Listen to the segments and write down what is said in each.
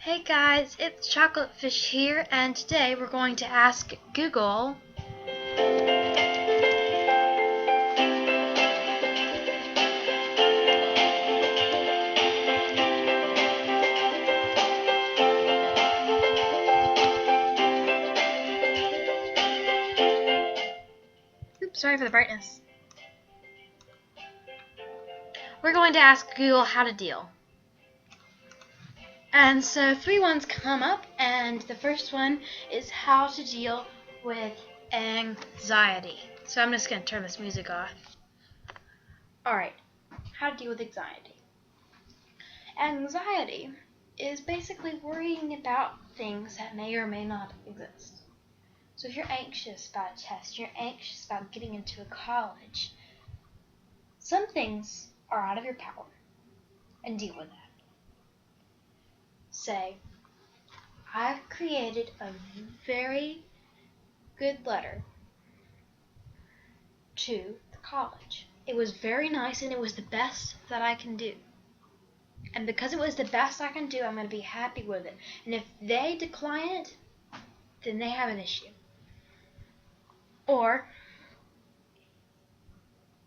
Hey guys, it's Chocolate Fish here, and today we're going to ask Google oops, sorry for the brightness. We're going to ask Google how to deal. And so 3 ones come up, and the first one is how to deal with anxiety. So I'm just going to turn this music off. Alright, how to deal with anxiety. Anxiety is basically worrying about things that may or may not exist. So if you're anxious about a test, you're anxious about getting into a college, some things are out of your power, and deal with that. Say, I've created a very good letter to the college. It was very nice and it was the best that I can do. And because it was the best I can do, I'm going to be happy with it. And if they decline it, then they have an issue. Or,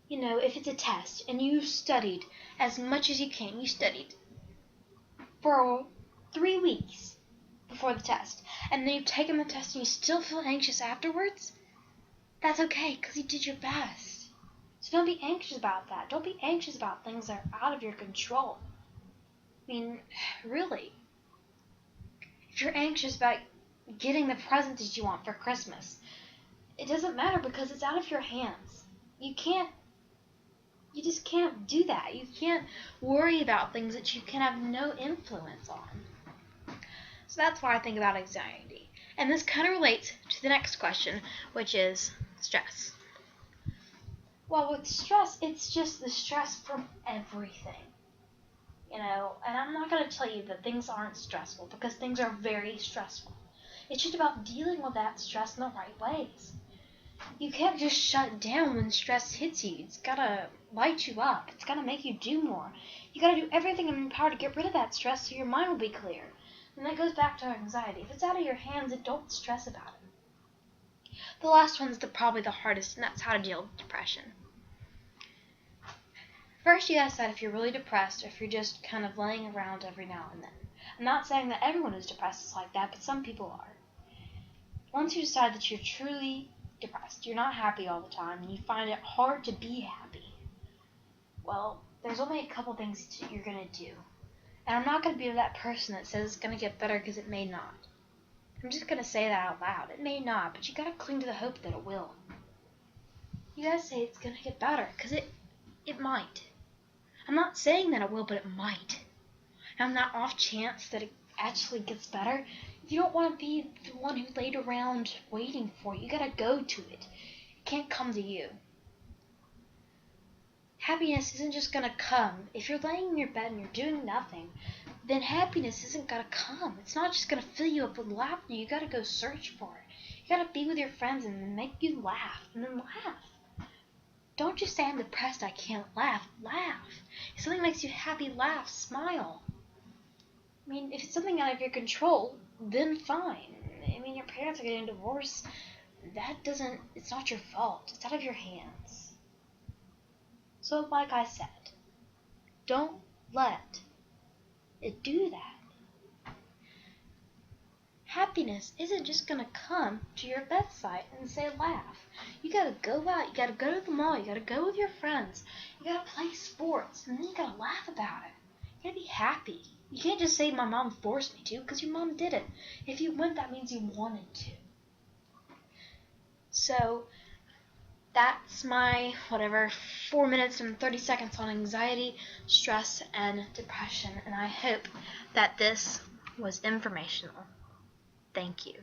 if it's a test and you studied as much as you can, you studied for 3 weeks before the test, and then you've taken the test and you still feel anxious afterwards, that's okay because you did your best. So don't be anxious about that. Don't be anxious about things that are out of your control. I mean, really. If you're anxious about getting the present that you want for Christmas, it doesn't matter because it's out of your hands. You just can't do that. You can't worry about things that you can have no influence on. So that's why I think about anxiety. And this kind of relates to the next question, which is stress. Well, with stress, it's just the stress from everything. And I'm not going to tell you that things aren't stressful, because things are very stressful. It's just about dealing with that stress in the right ways. You can't just shut down when stress hits you. It's got to light you up. It's got to make you do more. You got to do everything in your power to get rid of that stress so your mind will be clear. And that goes back to anxiety. If it's out of your hands, then don't stress about it. The last one's probably the hardest, and that's how to deal with depression. First, you gotta decide if you're really depressed or if you're just kind of laying around every now and then. I'm not saying that everyone who's depressed is like that, but some people are. Once you decide that you're truly depressed, you're not happy all the time, and you find it hard to be happy, well, there's only a couple things that you're gonna do. And I'm not gonna be that person that says it's gonna get better, because it may not. I'm just gonna say that out loud. It may not, but you gotta cling to the hope that it will. You gotta say it's gonna get better, because it might. I'm not saying that it will, but it might. And on that off chance that it actually gets better, you don't want to be the one who laid around waiting for it. You gotta go to it. It can't come to you. Happiness isn't just gonna come. If you're laying in your bed and you're doing nothing, then happiness isn't gonna come. It's not just gonna fill you up with laughter. You gotta go search for it. You gotta be with your friends and make you laugh, and then laugh. Don't just say I'm depressed, I can't laugh. Laugh. If something makes you happy, laugh, smile. I mean, if it's something out of your control, then fine. I mean, your parents are getting a divorce. It's not your fault. It's out of your hands. So, like I said, don't let it do that. Happiness isn't just gonna come to your bedside and say laugh. You gotta go out, you gotta go to the mall, you gotta go with your friends, you gotta play sports, and then you gotta laugh about it. You gotta be happy. You can't just say my mom forced me to, because your mom didn't. If you went, that means you wanted to. So, that's my, 4 minutes and 30 seconds on anxiety, stress, and depression, and I hope that this was informational. Thank you.